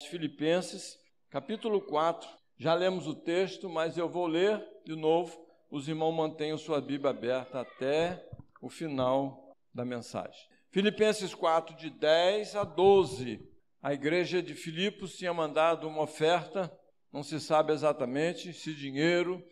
Filipenses, capítulo 4. Já lemos o texto, mas eu vou ler de novo. Os irmãos mantenham sua Bíblia aberta até o final da mensagem. Filipenses 4, de 10 a 12. A igreja de Filipos tinha mandado uma oferta, não se sabe exatamente se dinheiro,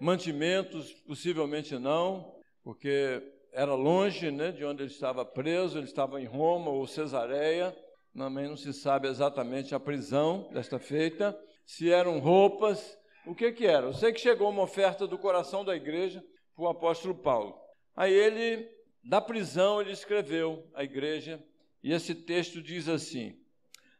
mantimentos, possivelmente não, porque era longe, de onde ele estava preso, ele estava em Roma ou Cesareia, também não se sabe exatamente a prisão desta feita, se eram roupas, o que era? Eu sei que chegou uma oferta do coração da igreja para o apóstolo Paulo. Aí ele, da prisão, ele escreveu à igreja, e esse texto diz assim: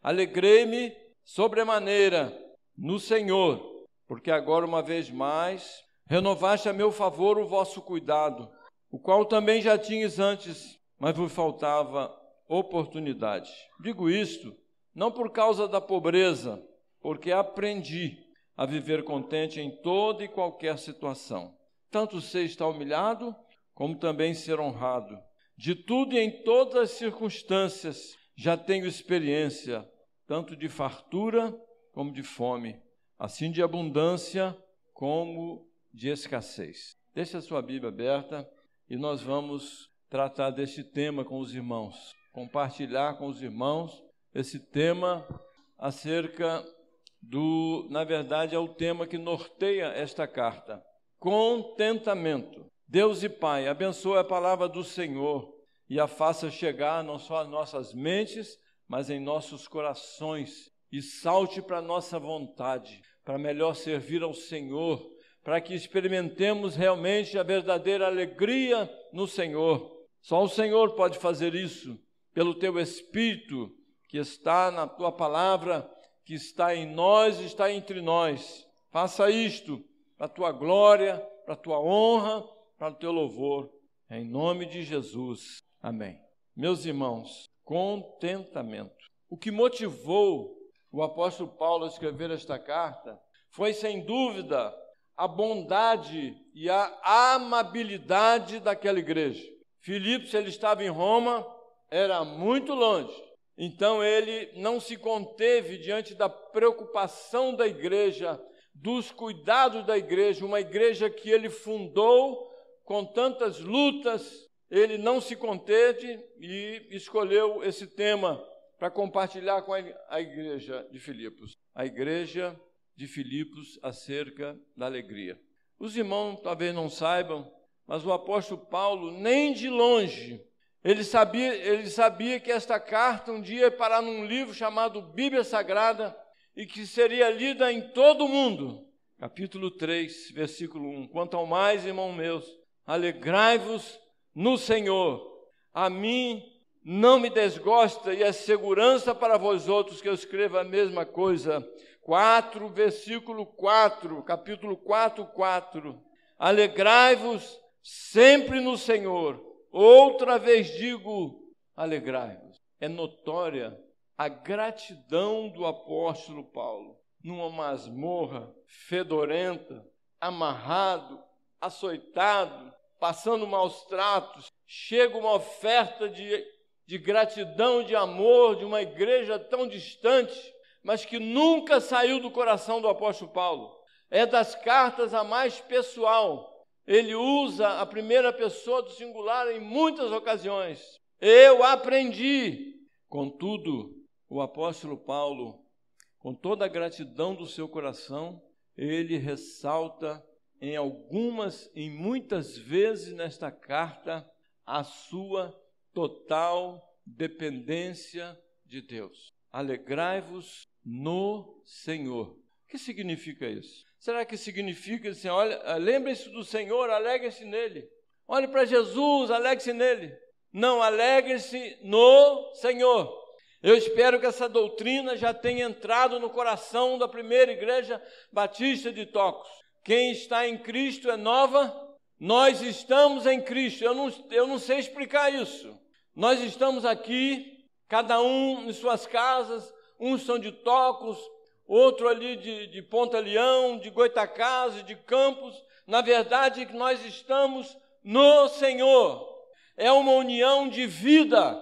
alegrei-me sobremaneira no Senhor, porque agora uma vez mais renovaste a meu favor o vosso cuidado, o qual também já tinhas antes, mas vos faltava oportunidade. Digo isto não por causa da pobreza, porque aprendi a viver contente em toda e qualquer situação. Tanto sei estar humilhado, como também ser honrado. De tudo e em todas as circunstâncias já tenho experiência, tanto de fartura como de fome, assim de abundância como de escassez. Deixe a sua Bíblia aberta e nós vamos tratar deste tema com os irmãos, compartilhar com os irmãos esse tema acerca na verdade é o tema que norteia esta carta, contentamento. Deus e Pai, abençoe a palavra do Senhor e a faça chegar não só às nossas mentes, mas em nossos corações, e salte para a nossa vontade, para melhor servir ao Senhor, para que experimentemos realmente a verdadeira alegria no Senhor. Só o Senhor pode fazer isso, pelo Teu Espírito, que está na Tua palavra, que está em nós e está entre nós. Faça isto para a Tua glória, para a Tua honra, para o Teu louvor, em nome de Jesus. Amém. Meus irmãos, contentamento. O que motivou o apóstolo Paulo a escrever esta carta foi, sem dúvida, a bondade e a amabilidade daquela igreja. Filipos, ele estava em Roma, era muito longe. Então ele não se conteve diante da preocupação da igreja, dos cuidados da igreja, uma igreja que ele fundou com tantas lutas. Ele não se conteve e escolheu esse tema para compartilhar com a igreja de Filipos. A igreja de Filipos acerca da alegria. Os irmãos talvez não saibam, mas o apóstolo Paulo, nem de longe, ele sabia que esta carta um dia ia parar num livro chamado Bíblia Sagrada e que seria lida em todo o mundo. Capítulo 3, versículo 1. Quanto ao mais, irmãos meus, alegrai-vos no Senhor. A mim não me desgosta e é segurança para vós outros que eu escreva a mesma coisa. 4, versículo 4, capítulo 4, 4. Alegrai-vos sempre no Senhor. Outra vez digo, alegrai-vos. É notória a gratidão do apóstolo Paulo. Numa masmorra fedorenta, amarrado, açoitado, passando maus tratos, chega uma oferta de gratidão, de amor, de uma igreja tão distante, mas que nunca saiu do coração do apóstolo Paulo. É das cartas a mais pessoal. Ele usa a primeira pessoa do singular em muitas ocasiões. Eu aprendi. Contudo, o apóstolo Paulo, com toda a gratidão do seu coração, ele ressalta em muitas vezes nesta carta, a sua total dependência de Deus. Alegrai-vos no Senhor. O que significa isso? Será que significa assim, olha, lembre-se do Senhor, alegre-se nele. Olhe para Jesus, alegre-se nele. Não, alegre-se no Senhor. Eu espero que essa doutrina já tenha entrado no coração da primeira igreja batista de Tocos. Quem está em Cristo é nova. Nós estamos em Cristo. Eu não sei explicar isso. Nós estamos aqui, cada um em suas casas, uns são de Tocos, outro ali de Ponta Leão, de Goitacazes, de Campos. Na verdade, nós estamos no Senhor. É uma união de vida.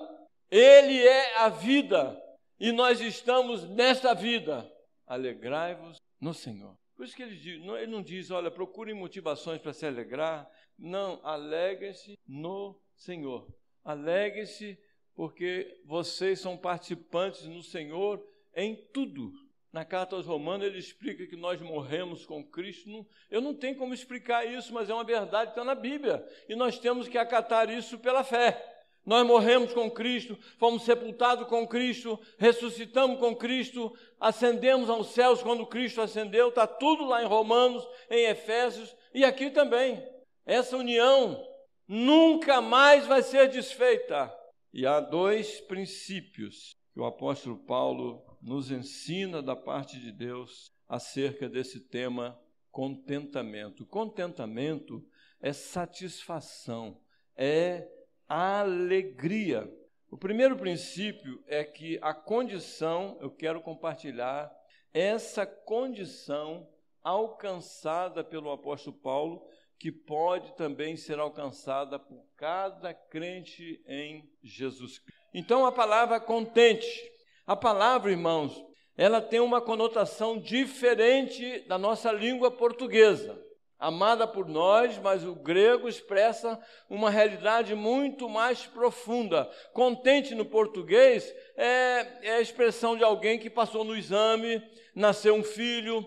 Ele é a vida. e nós estamos nesta vida, alegrai-vos no Senhor. Por isso que ele não diz, olha, procurem motivações para se alegrar. Não, alegrem-se no Senhor. Alegrem-se porque vocês são participantes no Senhor em tudo. Na carta aos Romanos ele explica que nós morremos com Cristo. Eu não tenho como explicar isso, mas é uma verdade que está na Bíblia. E nós temos que acatar isso pela fé. Nós morremos com Cristo, fomos sepultados com Cristo, ressuscitamos com Cristo, ascendemos aos céus quando Cristo ascendeu. Está tudo lá em Romanos, em Efésios e aqui também. Essa união nunca mais vai ser desfeita. E há dois princípios que o apóstolo Paulo nos ensina da parte de Deus acerca desse tema contentamento. Contentamento é satisfação, é alegria. O primeiro princípio é que a condição, eu quero compartilhar, essa condição alcançada pelo apóstolo Paulo, que pode também ser alcançada por cada crente em Jesus Cristo. Então, a palavra contente, a palavra, irmãos, ela tem uma conotação diferente da nossa língua portuguesa, amada por nós, mas o grego expressa uma realidade muito mais profunda. Contente no português é a expressão de alguém que passou no exame, nasceu um filho,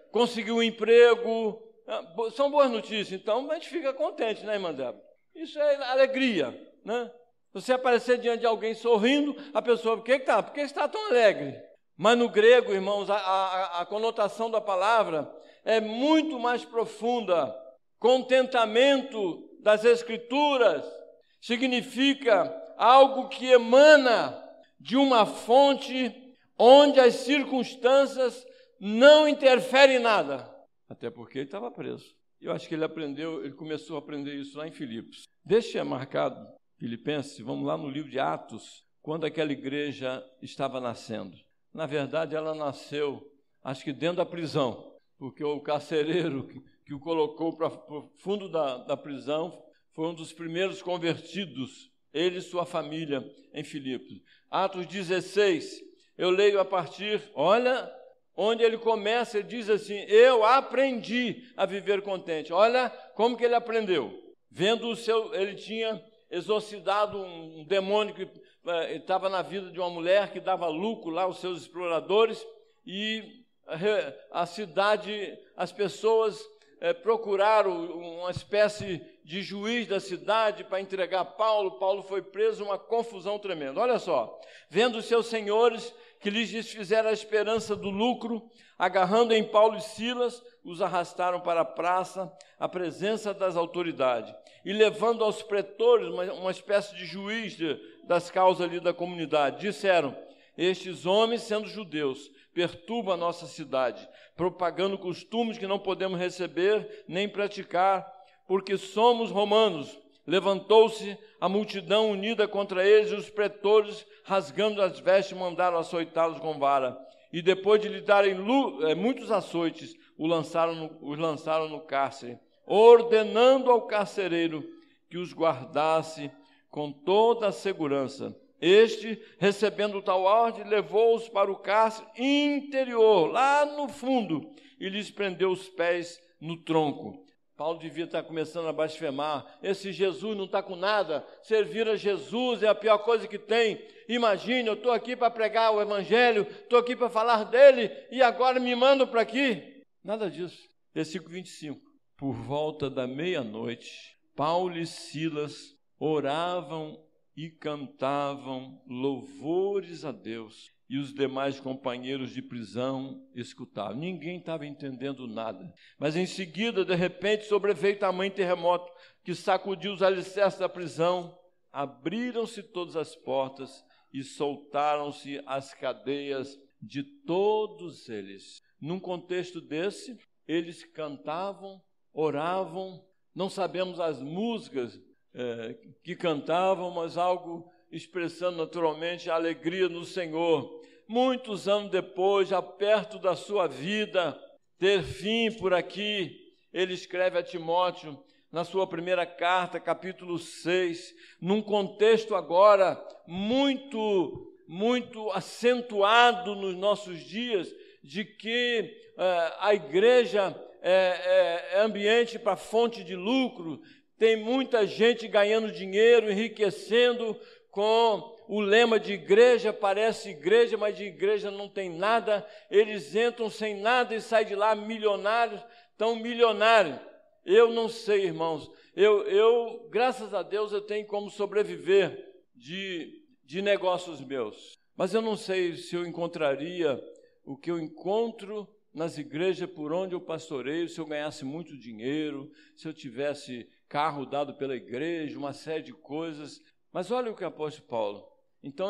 conseguiu um emprego. São boas notícias, então a gente fica contente, né, irmã Débora? Isso é alegria, né? Você aparecer diante de alguém sorrindo, a pessoa, por que você está tão alegre? Mas no grego, irmãos, a conotação da palavra é muito mais profunda. Contentamento das Escrituras significa algo que emana de uma fonte onde as circunstâncias não interferem em nada. Até porque ele estava preso. Eu acho que ele começou a aprender isso lá em Filipos. Deixa marcado, Filipenses, vamos lá no livro de Atos, quando aquela igreja estava nascendo. Na verdade, ela nasceu, acho que dentro da prisão, porque o carcereiro que o colocou para o fundo da prisão foi um dos primeiros convertidos, ele e sua família, em Filipos. Atos 16, eu leio a partir, olha, onde ele começa, ele diz assim, eu aprendi a viver contente. Olha como que ele aprendeu. Vendo ele tinha exorcidado um demônio que estava na vida de uma mulher que dava lucro lá aos seus exploradores, e a cidade, as pessoas procuraram uma espécie de juiz da cidade para entregar Paulo. Paulo foi preso, uma confusão tremenda. Olha só, vendo os seus senhores que lhes desfizeram a esperança do lucro, agarrando em Paulo e Silas, os arrastaram para a praça, à presença das autoridades, e levando aos pretores, uma espécie de juiz das causas ali da comunidade, disseram, estes homens, sendo judeus, perturbam a nossa cidade, propagando costumes que não podemos receber nem praticar, porque somos romanos. Levantou-se a multidão unida contra eles, e os pretores, rasgando as vestes, mandaram açoitá-los com vara. E depois de lhe darem muitos açoites, os lançaram no cárcere, ordenando ao carcereiro que os guardasse com toda a segurança. Este, recebendo tal ordem, levou-os para o cárcere interior, lá no fundo, e lhes prendeu os pés no tronco. Paulo devia estar começando a blasfemar. Esse Jesus não está com nada. Servir a Jesus é a pior coisa que tem. Imagine, eu estou aqui para pregar o Evangelho, estou aqui para falar dele, e agora me mandam para aqui. Nada disso. Versículo 25. Por volta da meia-noite, Paulo e Silas oravam e cantavam louvores a Deus, e os demais companheiros de prisão escutavam. Ninguém estava entendendo nada. Mas em seguida, de repente, sobreveio tamanho terremoto que sacudiu os alicerces da prisão. Abriram-se todas as portas e soltaram-se as cadeias de todos eles. Num contexto desse, eles cantavam, oravam, não sabemos as músicas que cantavam, mas algo expressando naturalmente a alegria no Senhor. Muitos anos depois, já perto da sua vida ter fim por aqui, ele escreve a Timóteo, na sua primeira carta, capítulo 6, num contexto agora muito muito acentuado nos nossos dias de que a igreja é ambiente para fonte de lucro. Tem muita gente ganhando dinheiro, enriquecendo com o lema de igreja, parece igreja, mas de igreja não tem nada. Eles entram sem nada e saem de lá milionários, tão milionários. Eu não sei, irmãos, eu graças a Deus, eu tenho como sobreviver de negócios meus. Mas eu não sei se eu encontraria o que eu encontro nas igrejas por onde eu pastoreio, se eu ganhasse muito dinheiro, se eu tivesse carro dado pela igreja, uma série de coisas. Mas olha o que o apóstolo Paulo. Então,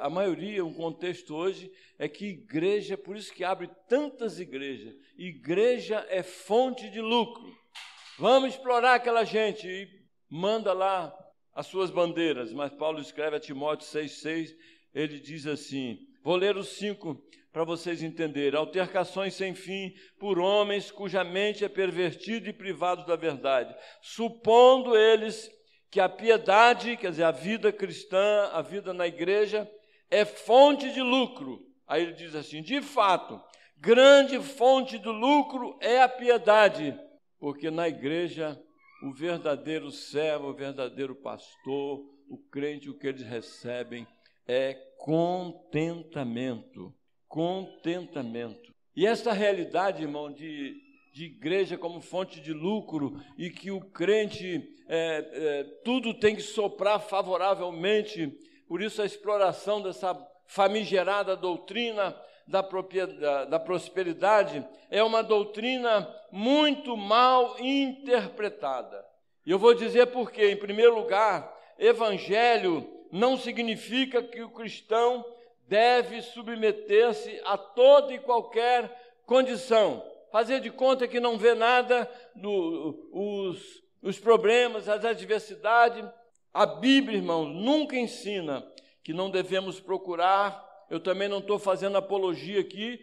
a maioria, um contexto hoje, é que igreja, por isso que abre tantas igrejas. Igreja é fonte de lucro. Vamos explorar aquela gente e manda lá as suas bandeiras. Mas Paulo escreve a Timóteo 6,6, ele diz assim, vou ler os 5 para vocês entenderem. Altercações sem fim por homens cuja mente é pervertida e privados da verdade, supondo eles que a piedade, quer dizer, a vida cristã, a vida na igreja, é fonte de lucro. Aí ele diz assim, de fato, grande fonte do lucro é a piedade, porque na igreja o verdadeiro servo, o verdadeiro pastor, o crente, o que eles recebem é contentamento. Contentamento. E essa realidade, irmão, de igreja como fonte de lucro e que o crente, tudo tem que soprar favoravelmente, por isso a exploração dessa famigerada doutrina da prosperidade é uma doutrina muito mal interpretada. E eu vou dizer por quê. Em primeiro lugar, evangelho não significa que o cristão deve submeter-se a toda e qualquer condição, fazer de conta que não vê nada, os problemas, as adversidades. A Bíblia, irmãos, nunca ensina que não devemos procurar. Eu também não estou fazendo apologia aqui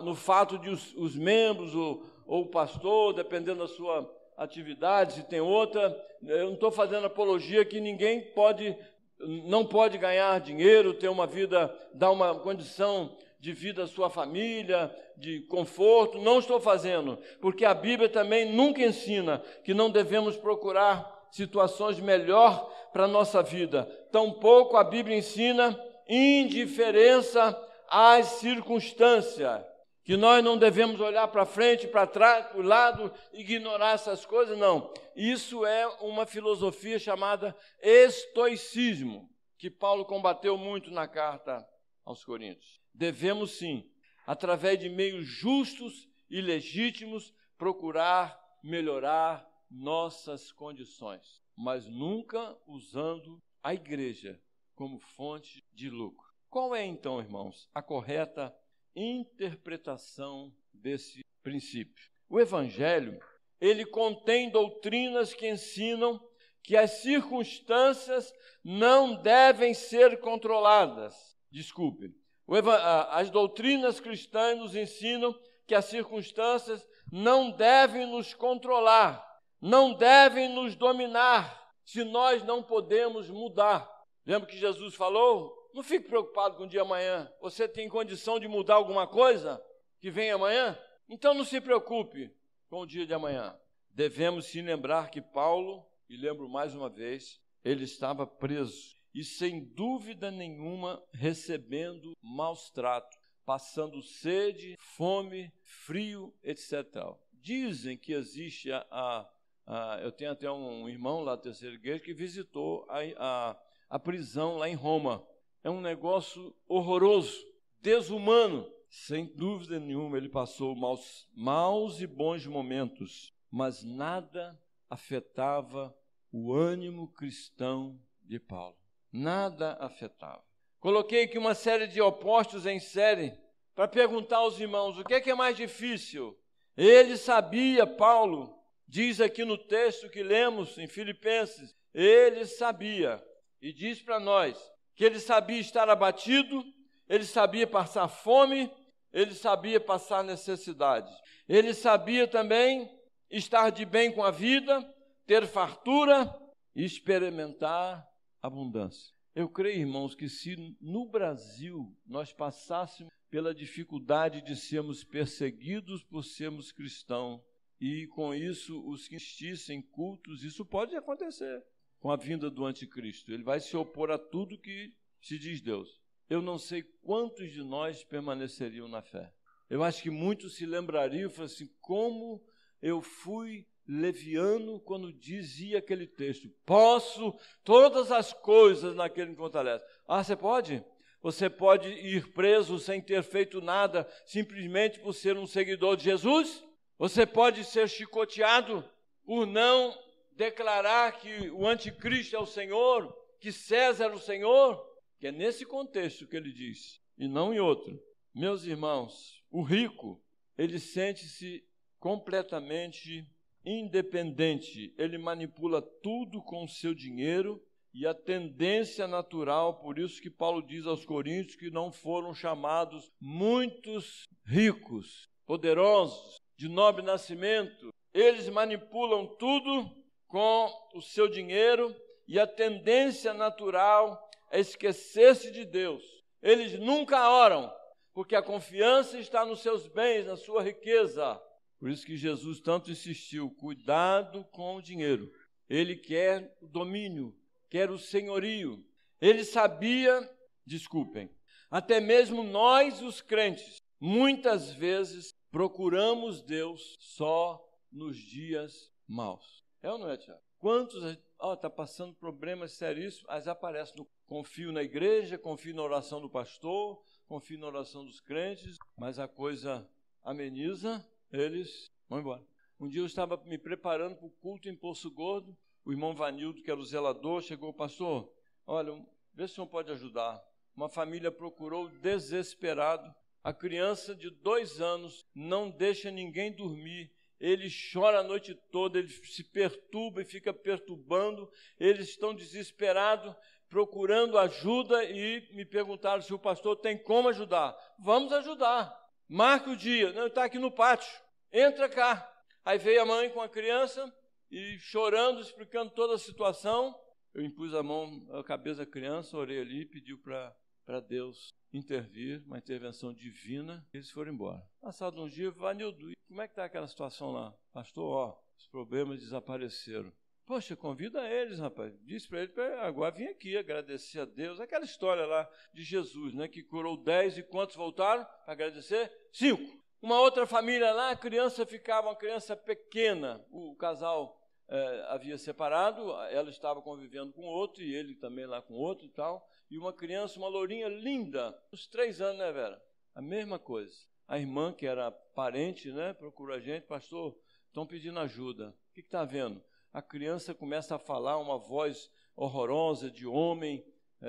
no fato de os membros ou o pastor, dependendo da sua atividade, se tem outra, eu não estou fazendo apologia que ninguém não pode ganhar dinheiro, ter uma vida, dar uma condição de vida à sua família, de conforto. Não estou fazendo, porque a Bíblia também nunca ensina que não devemos procurar situações melhor para a nossa vida. Tampouco a Bíblia ensina indiferença às circunstâncias, que nós não devemos olhar para frente, para trás, para o lado, ignorar essas coisas, não. Isso é uma filosofia chamada estoicismo, que Paulo combateu muito na carta aos Coríntios. Devemos sim, através de meios justos e legítimos, procurar melhorar nossas condições, mas nunca usando a igreja como fonte de lucro. Qual é então, irmãos, a correta interpretação desse princípio? O Evangelho, ele contém doutrinas que ensinam que as circunstâncias não devem ser controladas. As doutrinas cristãs nos ensinam que as circunstâncias não devem nos controlar, não devem nos dominar, se nós não podemos mudar. Lembra que Jesus falou? Não fique preocupado com o dia amanhã. Você tem condição de mudar alguma coisa que vem amanhã? Então não se preocupe com o dia de amanhã. Devemos se lembrar que Paulo, e lembro mais uma vez, ele estava preso e sem dúvida nenhuma recebendo maus tratos, passando sede, fome, frio, etc. Dizem que existe eu tenho até um irmão lá da Terceira Igreja que visitou a prisão lá em Roma. É um negócio horroroso, desumano. Sem dúvida nenhuma, ele passou maus e bons momentos, mas nada afetava o ânimo cristão de Paulo. Nada afetava. Coloquei aqui uma série de opostos em série para perguntar aos irmãos, o que é mais difícil? Ele sabia, Paulo, diz aqui no texto que lemos em Filipenses, ele sabia, e diz para nós, que ele sabia estar abatido, ele sabia passar fome, ele sabia passar necessidade. Ele sabia também estar de bem com a vida, ter fartura e experimentar abundância. Eu creio, irmãos, que se no Brasil nós passássemos pela dificuldade de sermos perseguidos por sermos cristãos, e com isso os que assistissem cultos, isso pode acontecer com a vinda do anticristo. Ele vai se opor a tudo que se diz Deus. Eu não sei quantos de nós permaneceriam na fé. Eu acho que muitos se lembrariam e falariam assim, como eu fui leviano quando dizia aquele texto, posso todas as coisas naquele que me fortalece. Ah, você pode? Você pode ir preso sem ter feito nada, simplesmente por ser um seguidor de Jesus? Você pode ser chicoteado por não declarar que o anticristo é o Senhor, que César é o Senhor? Que é nesse contexto que ele diz, e não em outro. Meus irmãos, o rico, ele sente-se completamente independente, ele manipula tudo com o seu dinheiro e a tendência natural, por isso que Paulo diz aos Coríntios que não foram chamados muitos ricos, poderosos, de nobre nascimento. Eles manipulam tudo com o seu dinheiro e a tendência natural é esquecer-se de Deus. Eles nunca oram, porque a confiança está nos seus bens, na sua riqueza. Por isso que Jesus tanto insistiu, cuidado com o dinheiro. Ele quer o domínio, quer o senhorio. Ele sabia, até mesmo nós os crentes, muitas vezes procuramos Deus só nos dias maus. É ou não é, Tiago? Quantos, está passando problemas seríssimos, mas aparece, confio na igreja, confio na oração do pastor, confio na oração dos crentes, mas a coisa ameniza, eles vão embora. Um dia eu estava me preparando para o culto em Poço Gordo, o irmão Vanildo, que era o zelador, chegou, pastor, olha, vê se o senhor pode ajudar. Uma família procurou desesperado, a criança de 2 anos não deixa ninguém dormir, ele chora a noite toda, ele se perturba e fica perturbando, eles estão desesperados, procurando ajuda e me perguntaram se o pastor tem como ajudar. Vamos ajudar, marca o dia, não, está aqui no pátio, entra cá. Aí veio a mãe com a criança e chorando, explicando toda a situação. Eu impus a mão na cabeça da criança, orei ali e pediu para Deus intervir, uma intervenção divina, e eles foram embora. Passado uns dias, Vanildo, como é que está aquela situação lá? Pastor, os problemas desapareceram. Poxa, convida eles, rapaz. Disse para ele, agora vim aqui agradecer a Deus. Aquela história lá de Jesus, né, que curou 10 e quantos voltaram para agradecer? 5. Uma outra família lá, a criança ficava, uma criança pequena, o casal havia separado, ela estava convivendo com outro e ele também lá com outro e tal, e uma criança, uma lourinha linda, uns 3 anos, né, Vera? A mesma coisa. A irmã, que era parente, né, procurou a gente, pastor, estão pedindo ajuda. O que está vendo? A criança começa a falar uma voz horrorosa de homem,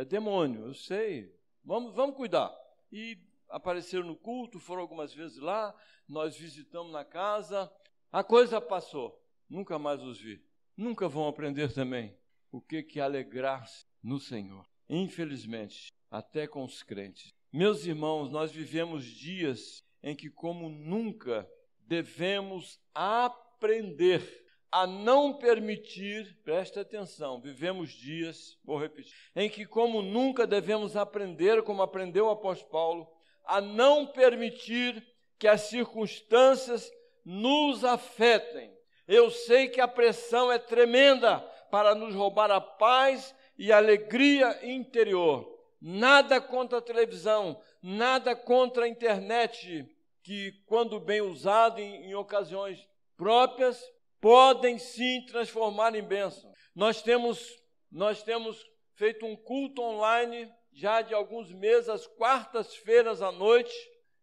demônio, eu sei, vamos cuidar. E apareceram no culto, foram algumas vezes lá, nós visitamos na casa, a coisa passou, nunca mais os vi. Nunca vão aprender também o que é alegrar-se no Senhor. Infelizmente, até com os crentes. Meus irmãos, nós vivemos dias em que, como nunca, devemos aprender a não permitir, presta atenção, vivemos dias, vou repetir, em que, como nunca, devemos aprender, como aprendeu o apóstolo Paulo, a não permitir que as circunstâncias nos afetem. Eu sei que a pressão é tremenda para nos roubar a paz e a alegria interior. Nada contra a televisão, nada contra a internet, que, quando bem usado em ocasiões próprias, podem sim transformar em bênção. Nós temos feito um culto online já de alguns meses, às quartas-feiras à noite.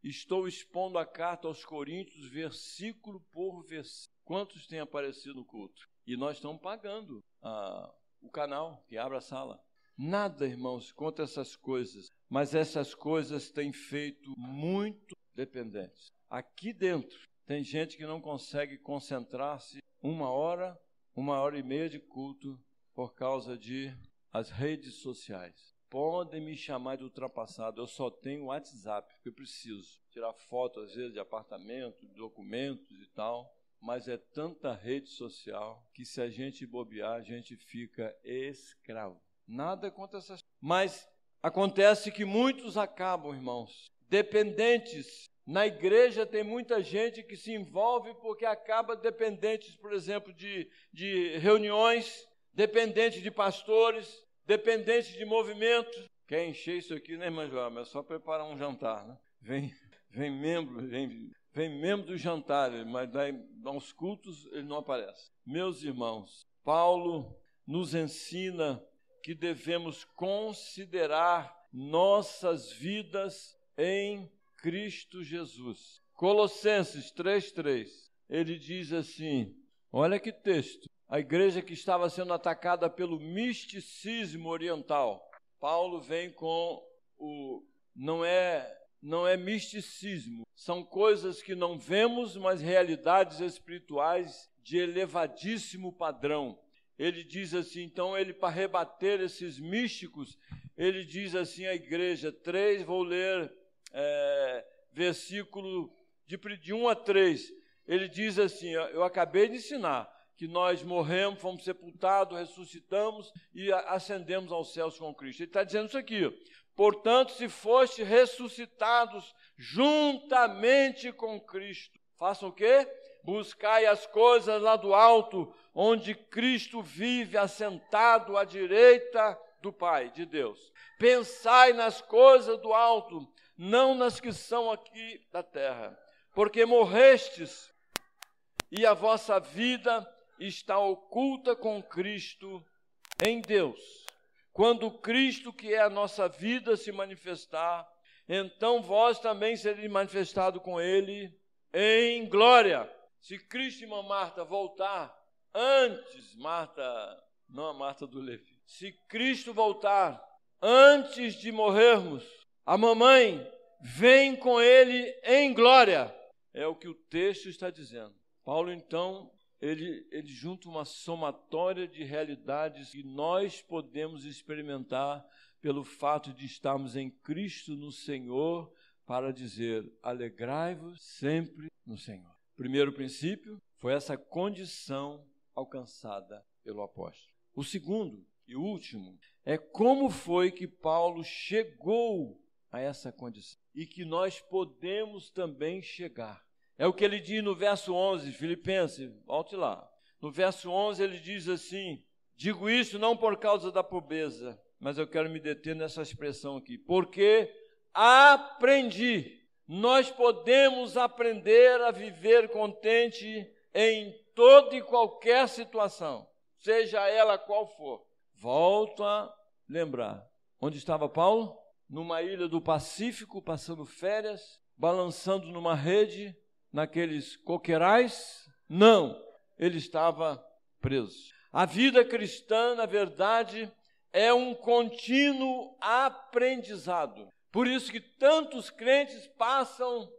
Estou expondo a carta aos Coríntios, versículo por versículo. Quantos têm aparecido no culto? E nós estamos pagando o canal que abre a sala. Nada, irmãos, contra essas coisas, mas essas coisas têm feito muito dependentes. Aqui dentro tem gente que não consegue concentrar-se 1 hora, 1h30 de culto por causa de as redes sociais. Podem me chamar de ultrapassado, eu só tenho WhatsApp, porque eu preciso tirar foto, às vezes, de apartamento, de documentos e tal, mas é tanta rede social que, se a gente bobear, a gente fica escravo. Nada contra essas. Mas acontece que muitos acabam, irmãos, dependentes. Na igreja tem muita gente que se envolve porque acaba dependentes, por exemplo, de reuniões, dependente de pastores, dependente de movimentos. Quer encher isso aqui, né, irmã Joana? É só preparar um jantar, né? Vem membro do jantar, mas aos cultos ele não aparece. Meus irmãos, Paulo nos ensina que devemos considerar nossas vidas em Cristo Jesus. Colossenses 3:3, ele diz assim, olha que texto, a igreja que estava sendo atacada pelo misticismo oriental. Paulo vem com não é misticismo, são coisas que não vemos, mas realidades espirituais de elevadíssimo padrão. Ele diz assim, então ele, para rebater esses místicos, ele diz assim à igreja, 3, vou ler versículo de 1 a 3, ele diz assim, eu acabei de ensinar que nós morremos, fomos sepultados, ressuscitamos e ascendemos aos céus com Cristo. Ele está dizendo isso aqui, portanto, se foste ressuscitados juntamente com Cristo, façam o quê? Buscai as coisas lá do alto, onde Cristo vive assentado à direita do Pai, de Deus. Pensai nas coisas do alto, não nas que são aqui da terra, porque morrestes e a vossa vida está oculta com Cristo em Deus. Quando Cristo, que é a nossa vida, se manifestar, então vós também sereis manifestado com Ele em glória. Se Cristo, irmã Marta, voltar antes, Marta, não a Marta do Levi, se Cristo voltar antes de morrermos, a mamãe vem com Ele em glória. É o que o texto está dizendo. Paulo, então, ele junta uma somatória de realidades que nós podemos experimentar pelo fato de estarmos em Cristo no Senhor, para dizer, alegrai-vos sempre no Senhor. Primeiro princípio foi essa condição alcançada pelo apóstolo. O segundo e último é como foi que Paulo chegou a essa condição e que nós podemos também chegar. É o que ele diz no verso 11, Filipenses, volte lá. No verso 11 ele diz assim, digo isso não por causa da pobreza, mas eu quero me deter nessa expressão aqui, porque aprendi. Nós podemos aprender a viver contente em toda e qualquer situação, seja ela qual for. Volto a lembrar, onde estava Paulo? Numa ilha do Pacífico, passando férias, balançando numa rede, naqueles coqueirais? Não, ele estava preso. A vida cristã, na verdade, é um contínuo aprendizado. Por isso que tantos crentes passam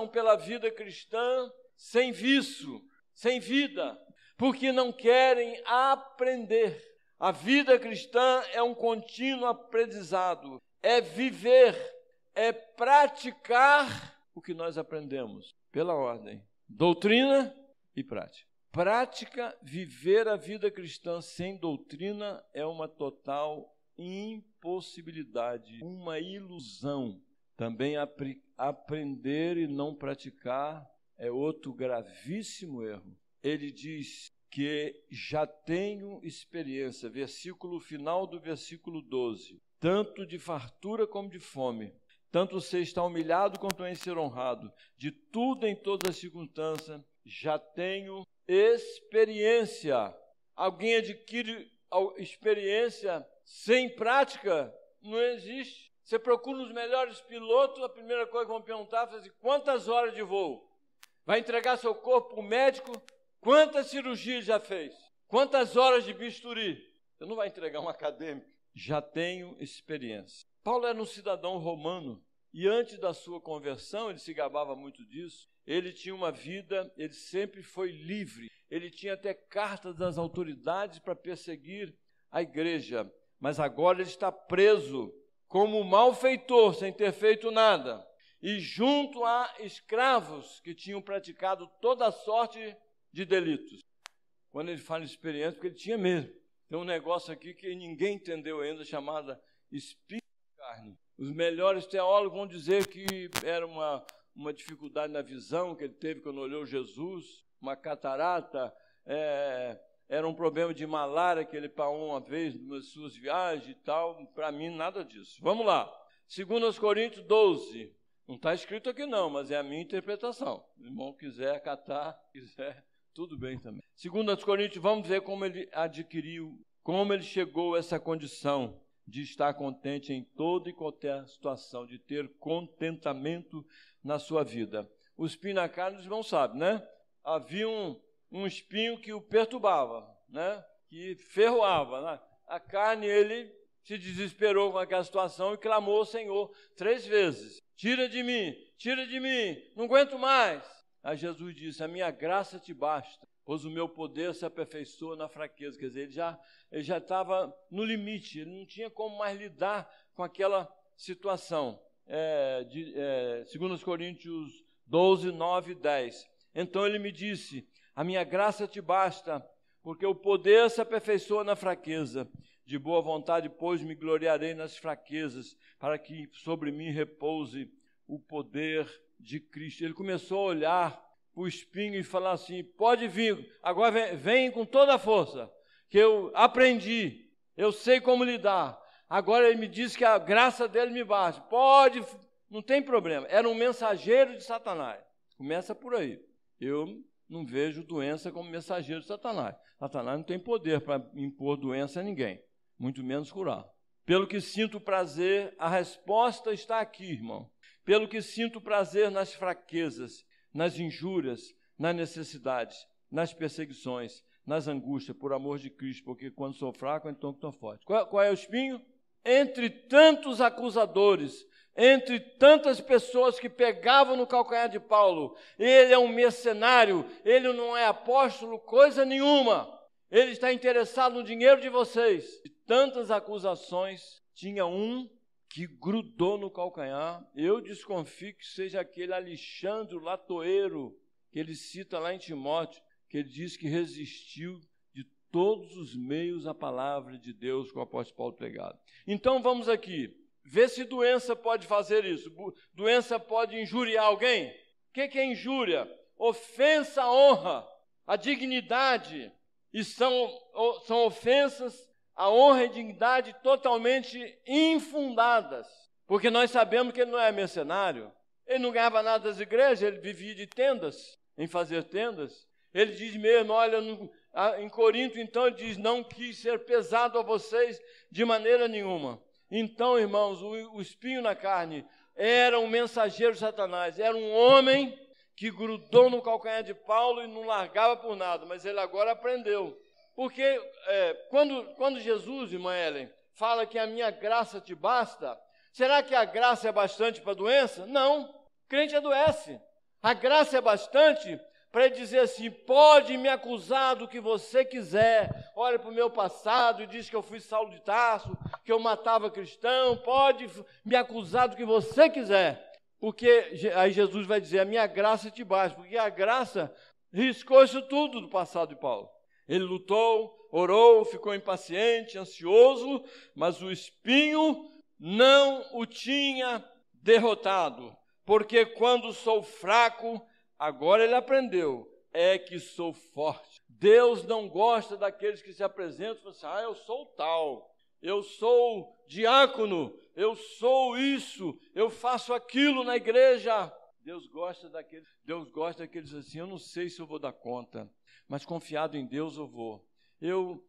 pela vida cristã sem vício, sem vida, porque não querem aprender. A vida cristã é um contínuo aprendizado, é viver, é praticar o que nós aprendemos, pela ordem, doutrina e prática. Prática, viver a vida cristã sem doutrina é uma total impossibilidade, uma ilusão. Também aprender e não praticar é outro gravíssimo erro. Ele diz que já tenho experiência, versículo final do versículo 12, tanto de fartura como de fome, tanto você está humilhado quanto em ser honrado, de tudo em todas as circunstâncias, já tenho experiência. Alguém adquire experiência sem prática? Não existe. Você procura os melhores pilotos, a primeira coisa que vão perguntar é quantas horas de voo? Vai entregar seu corpo para o médico? Quantas cirurgias já fez? Quantas horas de bisturi? Você não vai entregar um acadêmico. Já tenho experiência. Paulo era um cidadão romano e antes da sua conversão, ele se gabava muito disso, ele tinha uma vida, ele sempre foi livre. Ele tinha até cartas das autoridades para perseguir a igreja, mas agora ele está preso como malfeitor, sem ter feito nada, e junto a escravos que tinham praticado toda sorte de delitos. Quando ele fala experiência, porque ele tinha mesmo. Tem um negócio aqui que ninguém entendeu ainda, chamada espinho na carne. Os melhores teólogos vão dizer que era uma dificuldade na visão que ele teve quando olhou Jesus, uma catarata, era um problema de malária que ele pagou uma vez nas suas viagens e tal. Para mim, nada disso. Vamos lá. 2 Coríntios 12. Não está escrito aqui não, mas é a minha interpretação. Se o irmão quiser acatar, quiser, tudo bem também. 2 Coríntios, vamos ver como ele adquiriu, como ele chegou a essa condição de estar contente em toda e qualquer situação, de ter contentamento na sua vida. O espinho na carne, os irmãos sabem, né? Havia um espinho que o perturbava, né? Que ferroava, né? A carne, ele se desesperou com aquela situação e clamou ao Senhor 3 vezes. Tira de mim, não aguento mais. Aí Jesus disse, a minha graça te basta, pois o meu poder se aperfeiçoa na fraqueza. Quer dizer, ele já estava no limite, ele não tinha como mais lidar com aquela situação. 2 Coríntios 12, 9 e 10. Então ele me disse, a minha graça te basta, porque o poder se aperfeiçoa na fraqueza. De boa vontade, pois, me gloriarei nas fraquezas, para que sobre mim repouse o poder de Cristo. Ele começou a olhar para o espinho e falar assim, pode vir, agora vem com toda a força, que eu aprendi, eu sei como lidar. Agora ele me diz que a graça dele me basta. Pode, não tem problema. Era um mensageiro de Satanás. Começa por aí. Eu não vejo doença como mensageiro de Satanás. Satanás não tem poder para impor doença a ninguém, muito menos curar. Pelo que sinto prazer, a resposta está aqui, irmão. Pelo que sinto prazer nas fraquezas, nas injúrias, nas necessidades, nas perseguições, nas angústias, por amor de Cristo, porque quando sou fraco, então estou forte. Qual é o espinho? Entre tantos acusadores, entre tantas pessoas que pegavam no calcanhar de Paulo, ele é um mercenário, ele não é apóstolo, coisa nenhuma. Ele está interessado no dinheiro de vocês. De tantas acusações, tinha um que grudou no calcanhar. Eu desconfio que seja aquele Alexandre, o latoeiro, que ele cita lá em Timóteo, que ele diz que resistiu de todos os meios à palavra de Deus que o apóstolo Paulo pregava. Então vamos aqui, ver se doença pode fazer isso. Doença pode injuriar alguém? O que é injúria? Ofensa à honra, à dignidade. E são ofensas à honra e dignidade totalmente infundadas. Porque nós sabemos que ele não é mercenário. Ele não ganhava nada das igrejas, ele vivia de tendas, em fazer tendas. Ele diz mesmo, olha, em Corinto, então, ele diz, não quis ser pesado a vocês de maneira nenhuma. Então, irmãos, o espinho na carne era um mensageiro de Satanás, era um homem que grudou no calcanhar de Paulo e não largava por nada, mas ele agora aprendeu. Porque quando Jesus, irmã Ellen, fala que a minha graça te basta, será que a graça é bastante para a doença? Não, o crente adoece. A graça é bastante para ele dizer assim, pode me acusar do que você quiser, olha para o meu passado e diz que eu fui Saulo de Tarso, que eu matava cristão, pode me acusar do que você quiser, porque aí Jesus vai dizer, a minha graça te basta, porque a graça riscou isso tudo do passado de Paulo. Ele lutou, orou, ficou impaciente, ansioso, mas o espinho não o tinha derrotado, porque quando sou fraco, agora ele aprendeu, é que sou forte. Deus não gosta daqueles que se apresentam e falam assim, eu sou tal, eu sou diácono, eu sou isso, eu faço aquilo na igreja. Deus gosta daqueles assim, eu não sei se eu vou dar conta, mas confiado em Deus eu vou. Eu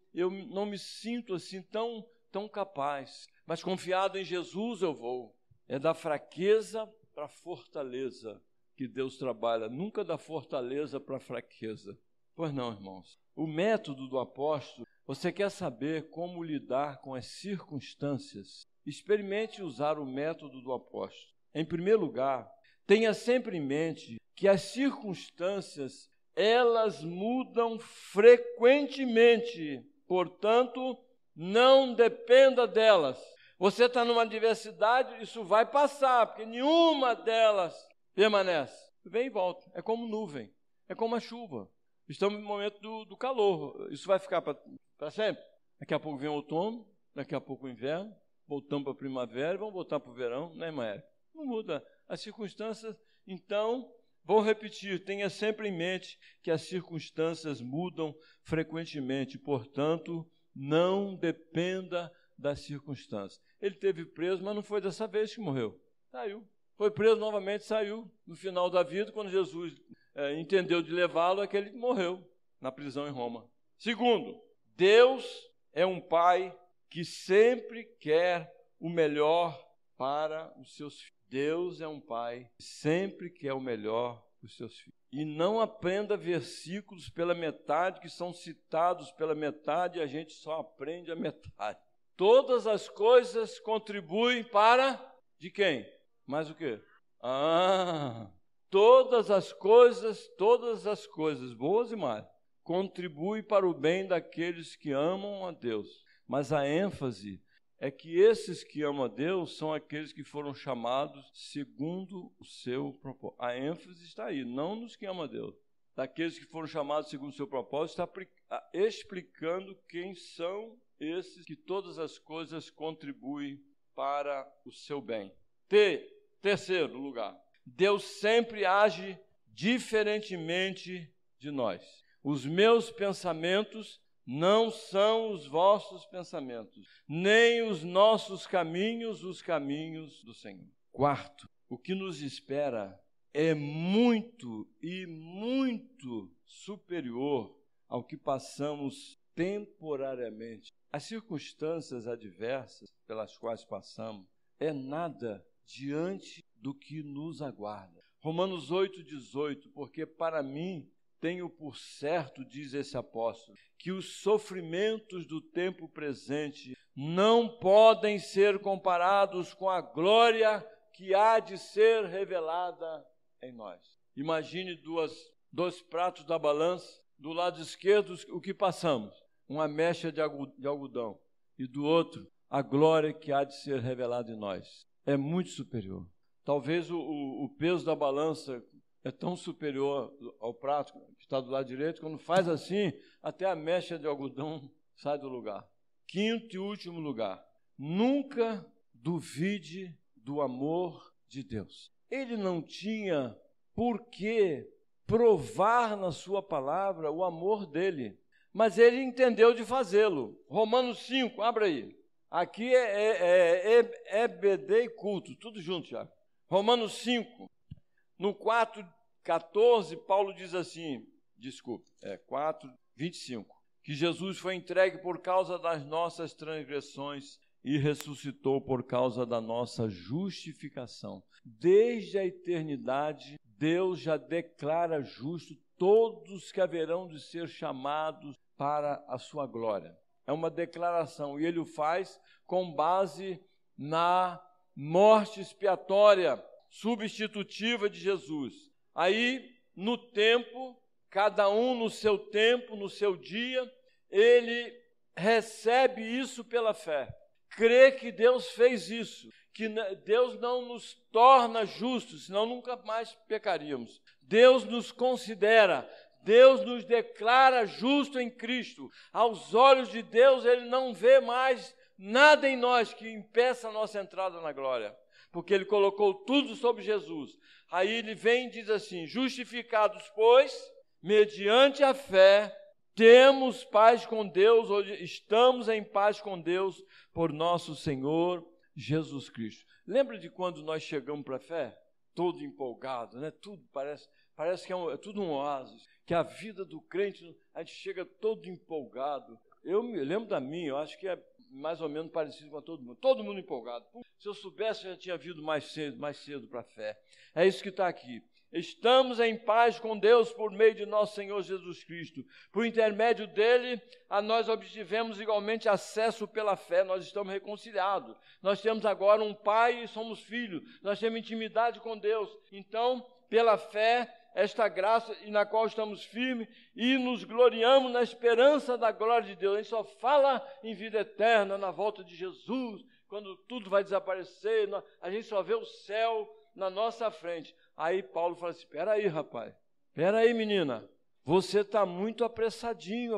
não me sinto assim tão capaz, mas confiado em Jesus eu vou. É da fraqueza para a fortaleza que Deus trabalha, nunca da fortaleza para a fraqueza. Pois não, irmãos. O método do apóstolo, você quer saber como lidar com as circunstâncias? Experimente usar o método do apóstolo. Em primeiro lugar, tenha sempre em mente que as circunstâncias, elas mudam frequentemente, portanto, não dependa delas. Você está numa adversidade, isso vai passar, porque nenhuma delas permanece. Vem e volta. É como nuvem, é como a chuva. Estamos no momento do calor. Isso vai ficar para sempre? Daqui a pouco vem o outono, daqui a pouco o inverno, voltamos para a primavera e vamos voltar para o verão, né, irmã Érica? Não muda. As circunstâncias, então, vou repetir, tenha sempre em mente que as circunstâncias mudam frequentemente, portanto, não dependa das circunstâncias. Ele esteve preso, mas não foi dessa vez que morreu. Saiu. Foi preso novamente, saiu. No final da vida, quando Jesus entendeu de levá-lo, é que ele morreu na prisão em Roma. Segundo, Deus é um pai que sempre quer o melhor para os seus filhos. Deus é um pai que sempre quer o melhor para os seus filhos. E não aprenda versículos pela metade, que são citados pela metade, e a gente só aprende a metade. Todas as coisas contribuem para... De quem? Mais o quê? Todas as coisas, boas e más, contribuem para o bem daqueles que amam a Deus. Mas a ênfase é que esses que amam a Deus são aqueles que foram chamados segundo o seu propósito. A ênfase está aí, não nos que amam a Deus. Daqueles que foram chamados segundo o seu propósito, está explicando quem são esses que todas as coisas contribuem para o seu bem. Terceiro lugar, Deus sempre age diferentemente de nós. Os meus pensamentos não são os vossos pensamentos, nem os nossos caminhos, os caminhos do Senhor. Quarto, o que nos espera é muito e muito superior ao que passamos temporariamente. As circunstâncias adversas pelas quais passamos é nada diante do que nos aguarda. Romanos 8,18, porque para mim tenho por certo, diz esse apóstolo, que os sofrimentos do tempo presente não podem ser comparados com a glória que há de ser revelada em nós. Imagine dois pratos da balança, do lado esquerdo o que passamos, uma mecha de algodão, e do outro a glória que há de ser revelada em nós. É muito superior. Talvez o peso da balança é tão superior ao prato que está do lado direito, quando faz assim, até a mecha de algodão sai do lugar. Quinto e último lugar, nunca duvide do amor de Deus. Ele não tinha por que provar na sua palavra o amor dele, mas ele entendeu de fazê-lo. Romanos 5, abra aí. Aqui é EBD e culto, tudo junto, Tiago. Romanos 5, no 4:14, Paulo diz assim, 4:25, que Jesus foi entregue por causa das nossas transgressões e ressuscitou por causa da nossa justificação. Desde a eternidade, Deus já declara justo todos que haverão de ser chamados para a sua glória. É uma declaração, e ele o faz com base na morte expiatória, substitutiva de Jesus. Aí, no tempo, cada um no seu tempo, no seu dia, ele recebe isso pela fé. Crê que Deus fez isso, que Deus não nos torna justos, senão nunca mais pecaríamos. Deus nos considera, Deus nos declara justo em Cristo. Aos olhos de Deus, Ele não vê mais nada em nós que impeça a nossa entrada na glória, porque Ele colocou tudo sobre Jesus. Aí Ele vem e diz assim, justificados, pois, mediante a fé, temos paz com Deus, hoje estamos em paz com Deus por nosso Senhor Jesus Cristo. Lembra de quando nós chegamos para a fé? Todo empolgado, né? Tudo parece que é tudo um oásis, que a vida do crente, a gente chega todo empolgado. Eu me lembro da minha, eu acho que é mais ou menos parecido com todo mundo empolgado. Se eu soubesse, eu já tinha vindo mais cedo para a fé. É isso que está aqui. Estamos em paz com Deus por meio de nosso Senhor Jesus Cristo. Por intermédio dele, a nós obtivemos igualmente acesso pela fé. Nós estamos reconciliados. Nós temos agora um pai e somos filhos. Nós temos intimidade com Deus. Então, pela fé, esta graça e na qual estamos firmes e nos gloriamos na esperança da glória de Deus. A gente só fala em vida eterna, na volta de Jesus, quando tudo vai desaparecer, a gente só vê o céu na nossa frente. Aí Paulo fala assim, espera aí, rapaz, espera aí, menina, você está muito apressadinho.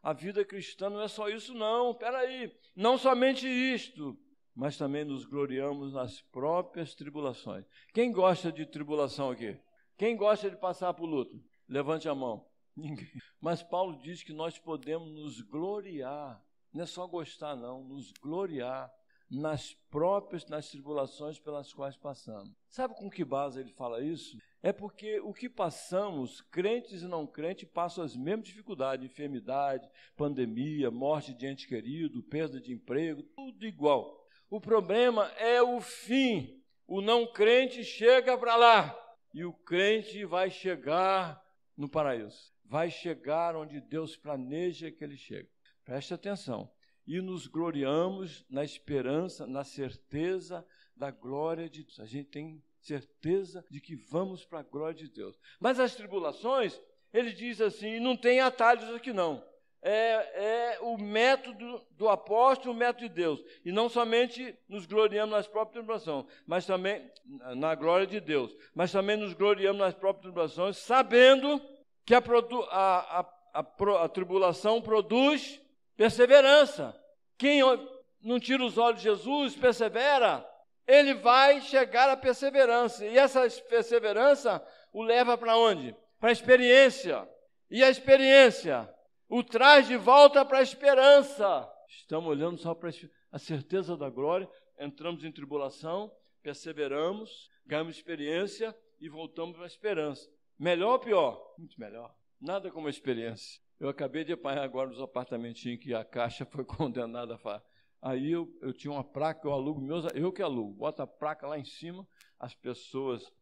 a vida cristã não é só isso, não. Espera aí, não somente isto, mas também nos gloriamos nas próprias tribulações. Quem gosta de tribulação aqui? Quem gosta de passar por luto? Levante a mão. Ninguém. Mas Paulo diz que nós podemos nos gloriar, não é só gostar não, nos gloriar nas tribulações pelas quais passamos. Sabe com que base ele fala isso? É porque o que passamos, crentes e não crentes, passam as mesmas dificuldades, enfermidade, pandemia, morte de ente querido, perda de emprego, tudo igual. O problema é o fim. O não crente chega para lá e o crente vai chegar no paraíso. Vai chegar onde Deus planeja que ele chegue. Preste atenção. E nos gloriamos na esperança, na certeza da glória de Deus. A gente tem certeza de que vamos para a glória de Deus. Mas as tribulações, ele diz assim, não tem atalhos aqui não. É o método do apóstolo, o método de Deus. E não somente nos gloriamos nas próprias tribulações, mas também na glória de Deus. Mas também nos gloriamos nas próprias tribulações, sabendo que a tribulação produz perseverança. Quem não tira os olhos de Jesus, persevera, ele vai chegar à perseverança. E essa perseverança o leva para onde? Para a experiência. E a experiência o traz de volta para a esperança. Estamos olhando só para a certeza da glória, entramos em tribulação, perseveramos, ganhamos experiência e voltamos para a esperança. Melhor ou pior? Muito melhor. Nada como a experiência. Eu acabei de apanhar agora nos apartamentinhos que a Caixa foi condenada a fazer. Aí eu tinha uma placa, eu alugo meus, eu que alugo, boto a placa lá em cima, as pessoas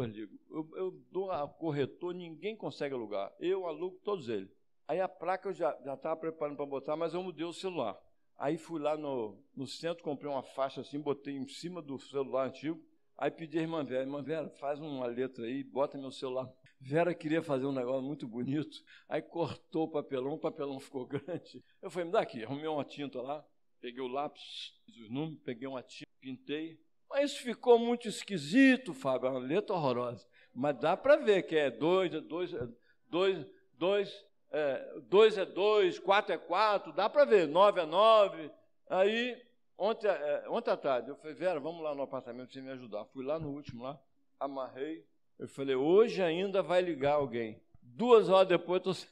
ligam. Eu dou a corretor, ninguém consegue alugar. Eu alugo todos eles. Aí a placa eu já estava preparando para botar, mas eu mudei o celular. Aí fui lá no centro, comprei uma faixa assim, botei em cima do celular antigo. Aí pedi a irmã Vera, faz uma letra aí, bota meu celular. Vera queria fazer um negócio muito bonito, aí cortou o papelão ficou grande. Eu falei, me dá aqui, arrumei uma tinta lá, peguei o lápis, os números, peguei uma tinta, pintei. Mas isso ficou muito esquisito, Fábio, é uma letra horrorosa. Mas dá para ver que é 2 é 2, 2 é 2, 4 é 4, dá para ver, 9 é 9. Aí, ontem à tarde, eu falei, Vera, vamos lá no apartamento para você me ajudar. Fui lá no último, lá, amarrei. Eu falei, hoje ainda vai ligar alguém. 2 horas depois,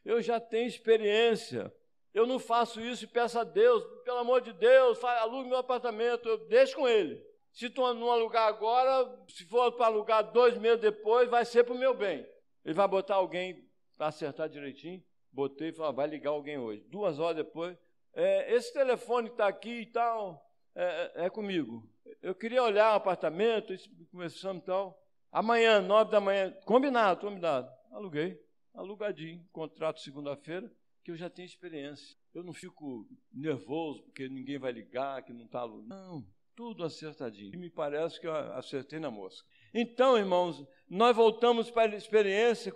eu já tenho experiência. Eu não faço isso e peço a Deus, pelo amor de Deus, alugue meu apartamento, eu deixo com ele. Se tu não alugar agora, se for para alugar 2 meses depois, vai ser para o meu bem. Ele vai botar alguém para acertar direitinho. Botei e falei, vai ligar alguém hoje. 2 horas depois, esse telefone que está aqui e tal, é comigo. Eu queria olhar o apartamento, conversamos e tal. Amanhã, 9 da manhã, combinado. Aluguei, alugadinho, contrato segunda-feira, que eu já tenho experiência. Eu não fico nervoso porque ninguém vai ligar, que não está alugado. Não, tudo acertadinho. E me parece que eu acertei na mosca. Então, irmãos, nós voltamos para a experiência,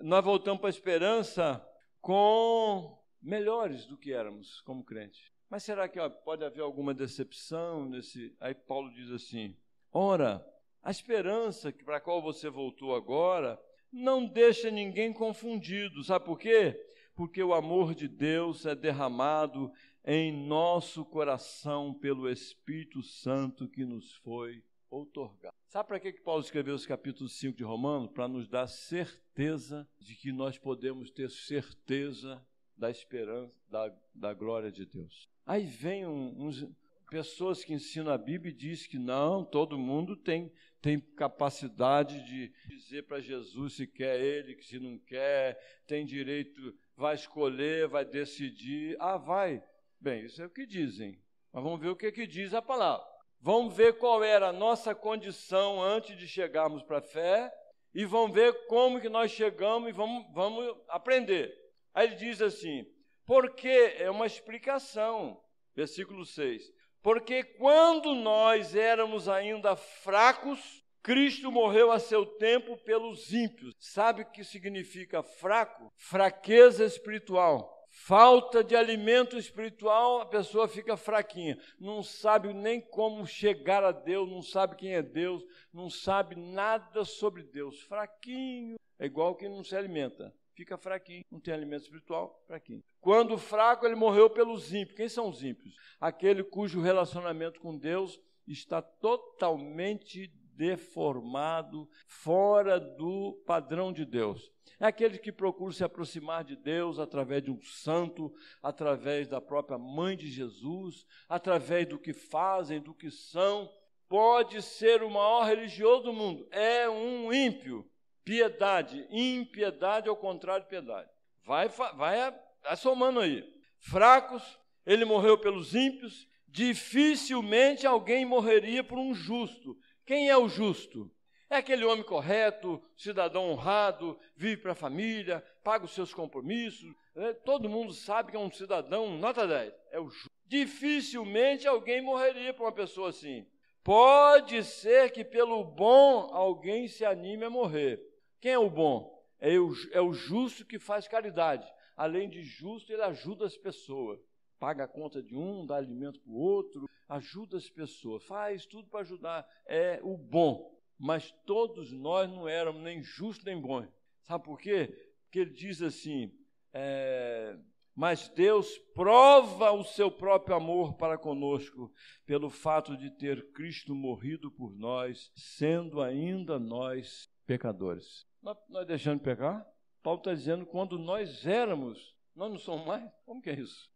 nós voltamos para a esperança com melhores do que éramos como crentes. Mas será que pode haver alguma decepção nesse? Aí Paulo diz assim, ora, a esperança para a qual você voltou agora não deixa ninguém confundido. Sabe por quê? Porque o amor de Deus é derramado em nosso coração pelo Espírito Santo que nos foi outorgado. Sabe para que Paulo escreveu esse capítulo 5 de Romanos? Para nos dar certeza de que nós podemos ter certeza da esperança, da glória de Deus. Aí vem pessoas que ensinam a Bíblia e dizem que não, todo mundo tem capacidade de dizer para Jesus se quer ele, que se não quer, tem direito, vai escolher, vai decidir. Vai. Bem, isso é o que dizem. Mas vamos ver o que diz a palavra. Vamos ver qual era a nossa condição antes de chegarmos para a fé e vamos ver como que nós chegamos e vamos aprender. Aí ele diz assim, porque é uma explicação, versículo 6. Porque quando nós éramos ainda fracos, Cristo morreu a seu tempo pelos ímpios. Sabe o que significa fraco? Fraqueza espiritual. Falta de alimento espiritual, a pessoa fica fraquinha. Não sabe nem como chegar a Deus, não sabe quem é Deus, não sabe nada sobre Deus. Fraquinho, é igual quem não se alimenta. fica fraquinho, não tem alimento espiritual, fraquinho. Quando fraco, ele morreu pelos ímpios. Quem são os ímpios? Aquele cujo relacionamento com Deus está totalmente deformado, fora do padrão de Deus. É aquele que procura se aproximar de Deus através de um santo, através da própria mãe de Jesus, através do que fazem, do que são. Pode ser o maior religioso do mundo, é um ímpio. Piedade, impiedade ao contrário de piedade. Vai somando aí. Fracos, ele morreu pelos ímpios, dificilmente alguém morreria por um justo. Quem é o justo? É aquele homem correto, cidadão honrado, vive para a família, paga os seus compromissos. Todo mundo sabe que é um cidadão nota 10. É o justo. Dificilmente alguém morreria por uma pessoa assim. Pode ser que pelo bom alguém se anime a morrer. Quem é o bom? É o justo que faz caridade. Além de justo, ele ajuda as pessoas. Paga a conta de um, dá alimento para o outro, ajuda as pessoas, faz tudo para ajudar. É o bom. Mas todos nós não éramos nem justos nem bons. Sabe por quê? Porque ele diz assim, mas Deus prova o seu próprio amor para conosco, pelo fato de ter Cristo morrido por nós, sendo ainda nós pecadores. Nós deixando de pecar? Paulo está dizendo, quando nós éramos, nós não somos mais? Como que é isso?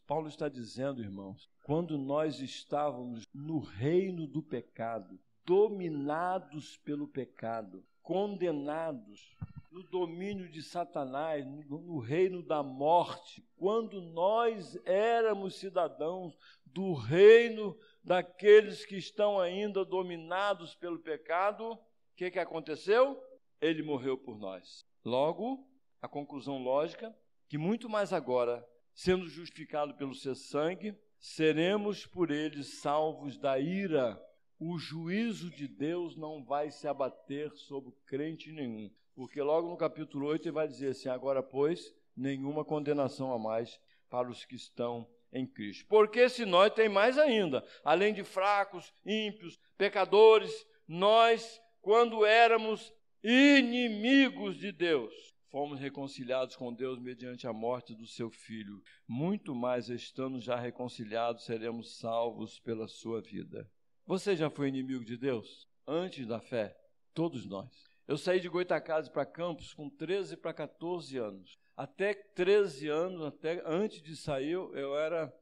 Paulo está dizendo, irmãos, quando nós estávamos no reino do pecado, dominados pelo pecado, condenados no domínio de Satanás, no reino da morte, quando nós éramos cidadãos do reino daqueles que estão ainda dominados pelo pecado, o que aconteceu? Ele morreu por nós. Logo, a conclusão lógica, que muito mais agora, sendo justificado pelo seu sangue, seremos por ele salvos da ira. O juízo de Deus não vai se abater sobre crente nenhum. Porque logo no capítulo 8 ele vai dizer assim, agora, pois, nenhuma condenação a mais para os que estão em Cristo. Porque se nós tem mais ainda, além de fracos, ímpios, pecadores, nós, quando éramos inimigos de Deus, fomos reconciliados com Deus mediante a morte do seu Filho. Muito mais, estando já reconciliados, seremos salvos pela sua vida. Você já foi inimigo de Deus? Antes da fé? Todos nós. Eu saí de Goitacazes para Campos com 13 para 14 anos. Até 13 anos, até antes de sair, eu era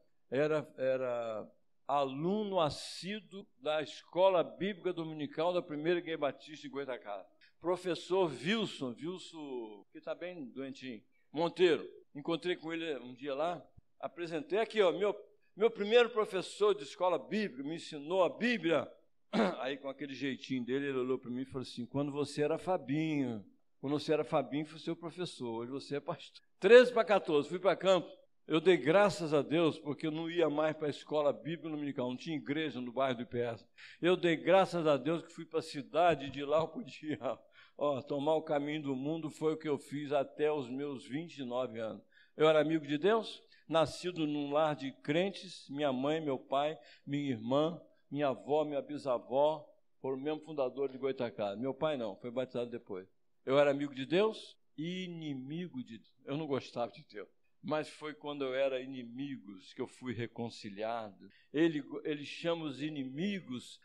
aluno assíduo da Escola Bíblica Dominical da Primeira Igreja Batista de Goitacazes. Professor Wilson, que está bem doentinho, Monteiro. Encontrei com ele um dia lá, apresentei aqui, ó, meu primeiro professor de escola bíblica me ensinou a Bíblia. Aí, com aquele jeitinho dele, ele olhou para mim e falou assim, quando você era Fabinho, foi seu professor, hoje você é pastor. 13 para 14, fui para Campos. Eu dei graças a Deus, porque eu não ia mais para a escola bíblica dominical, não tinha igreja no bairro do IPS. Eu dei graças a Deus que fui para a cidade, e de lá eu podia tomar o caminho do mundo. Foi o que eu fiz até os meus 29 anos. Eu era amigo de Deus, nascido num lar de crentes, minha mãe, meu pai, minha irmã, minha avó, minha bisavó, foram o mesmo fundador de Goitacazes. Meu pai não, foi batizado depois. Eu era amigo de Deus e inimigo de Deus. Eu não gostava de Deus. Mas foi quando eu era inimigos que eu fui reconciliado. Ele chama os inimigos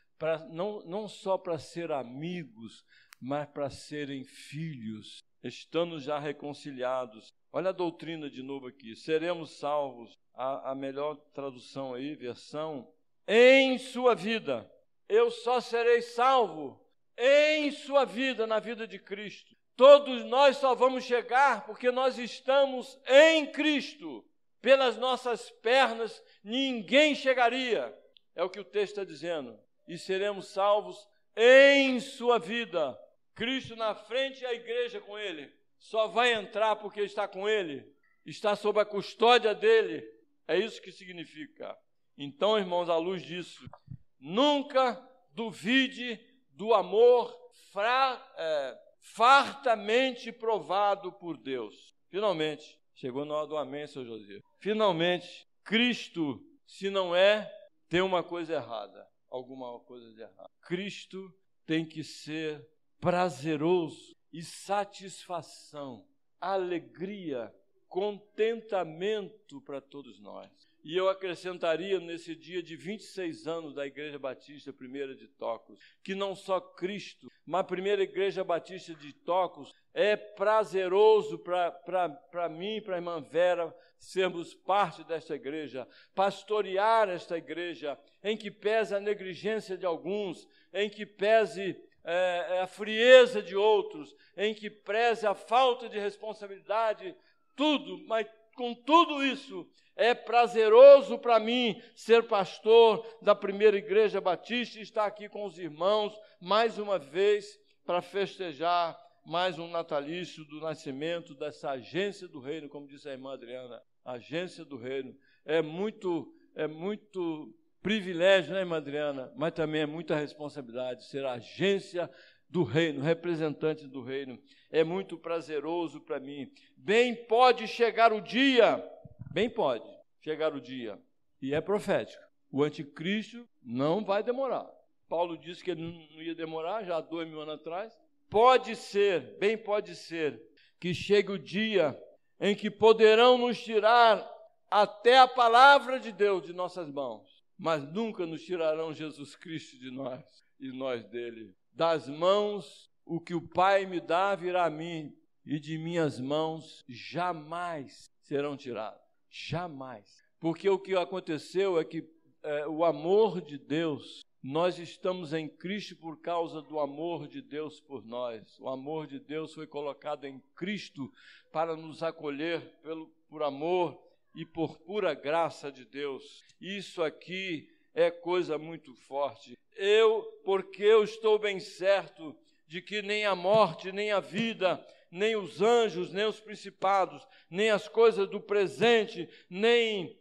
não só para ser amigos, mas para serem filhos, estando já reconciliados. Olha a doutrina de novo aqui. Seremos salvos. A melhor tradução aí, versão, em sua vida. Eu só serei salvo em sua vida, na vida de Cristo. Todos nós só vamos chegar porque nós estamos em Cristo. Pelas nossas pernas, ninguém chegaria. É o que o texto está dizendo. E seremos salvos em sua vida. Cristo na frente e a igreja com ele. Só vai entrar porque está com ele. Está sob a custódia dele. É isso que significa. Então, irmãos, à luz disso, nunca duvide do amor fartamente provado por Deus. Finalmente, chegou na hora do amém, seu José. Finalmente, Cristo, se não tem uma coisa errada, alguma coisa de errado. Cristo tem que ser prazeroso e satisfação alegria, contentamento para todos nós. E eu acrescentaria nesse dia de 26 anos da Igreja Batista Primeira de Tocos, que não só Cristo, mas a Primeira Igreja Batista de Tocos é prazeroso para mim e para a irmã Vera sermos parte desta igreja, pastorear esta igreja, em que pese a negligência de alguns, em que pese a frieza de outros, em que preze a falta de responsabilidade, tudo, mas com tudo isso, é prazeroso para mim ser pastor da Primeira Igreja Batista e estar aqui com os irmãos, mais uma vez, para festejar mais um natalício do nascimento dessa agência do reino, como disse a irmã Adriana, agência do reino. É muito privilégio, né, irmã Adriana? Mas também é muita responsabilidade ser agência do reino, representante do reino. É muito prazeroso para mim. Bem pode chegar o dia, e é profético. O anticristo não vai demorar. Paulo disse que ele não ia demorar, já há 2000 anos atrás. Pode ser que chegue o dia em que poderão nos tirar até a palavra de Deus de nossas mãos, mas nunca nos tirarão Jesus Cristo de nós e nós dele. Das mãos, o que o Pai me dá virá a mim, e de minhas mãos jamais serão tirados. Jamais. Porque o que aconteceu é que o amor de Deus, nós estamos em Cristo por causa do amor de Deus por nós. O amor de Deus foi colocado em Cristo para nos acolher por amor e por pura graça de Deus. Isso aqui é coisa muito forte. Porque eu estou bem certo de que nem a morte, nem a vida, nem os anjos, nem os principados, nem as coisas do presente, nem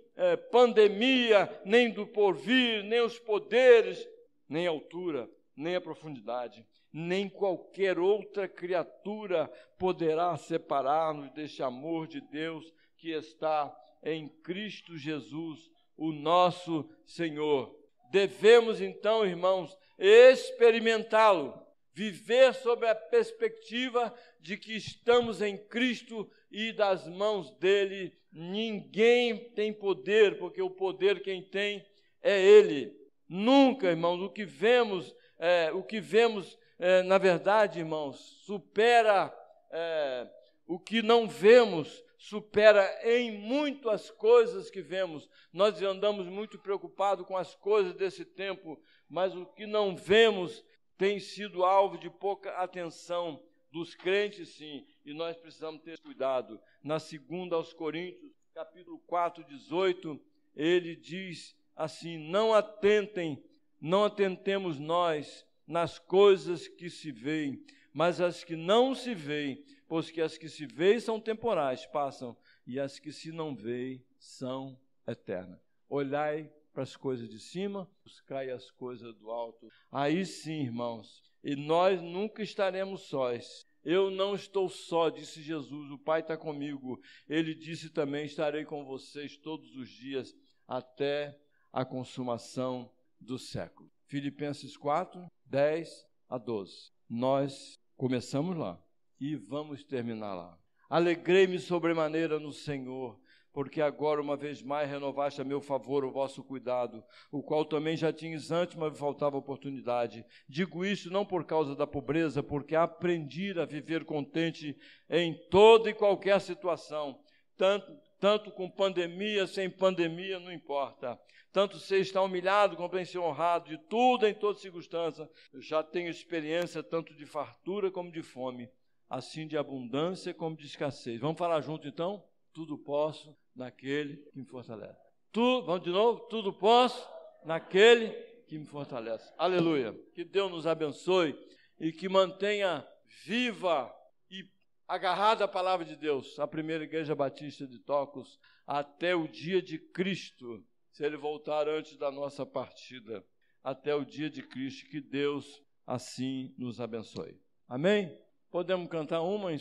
pandemia, nem do porvir, nem os poderes, nem a altura, nem a profundidade, nem qualquer outra criatura poderá separar-nos deste amor de Deus que está em Cristo Jesus, o nosso Senhor. Devemos, então, irmãos, experimentá-lo, viver sob a perspectiva de que estamos em Cristo e das mãos dele ninguém tem poder, porque o poder quem tem é ele. Nunca, irmãos, o que vemos, na verdade, irmãos, supera o que não vemos, supera em muito as coisas que vemos. Nós andamos muito preocupados com as coisas desse tempo, mas o que não vemos tem sido alvo de pouca atenção dos crentes, sim, e nós precisamos ter cuidado. Na 2 aos Coríntios, capítulo 4, 18, ele diz assim: não atentemos nós nas coisas que se veem, mas as que não se veem, pois que as que se veem são temporais, passam, e as que se não veem são eternas. Olhai para as coisas de cima, buscai as coisas do alto. Aí sim, irmãos, e nós nunca estaremos sós. Eu não estou só, disse Jesus, o Pai está comigo. Ele disse também: estarei com vocês todos os dias até a consumação do século. Filipenses 4, 10 a 12. Nós começamos lá e vamos terminar lá. Alegrei-me sobremaneira no Senhor, porque agora, uma vez mais, renovaste a meu favor o vosso cuidado, o qual também já tinhas antes, mas me faltava oportunidade. Digo isso não por causa da pobreza, porque aprendi a viver contente em toda e qualquer situação, tanto com pandemia, sem pandemia, não importa. Tanto você está humilhado como tem ser honrado, de tudo em toda circunstância. Eu já tenho experiência tanto de fartura como de fome, assim de abundância como de escassez. Vamos falar junto então? Tudo posso naquele que me fortalece. Vamos de novo? Tudo posso naquele que me fortalece. Aleluia. Que Deus nos abençoe e que mantenha viva e agarrada a palavra de Deus, a Primeira Igreja Batista de Tocos, até o dia de Cristo, se Ele voltar antes da nossa partida, até o dia de Cristo. Que Deus assim nos abençoe. Amém? Podemos cantar uma em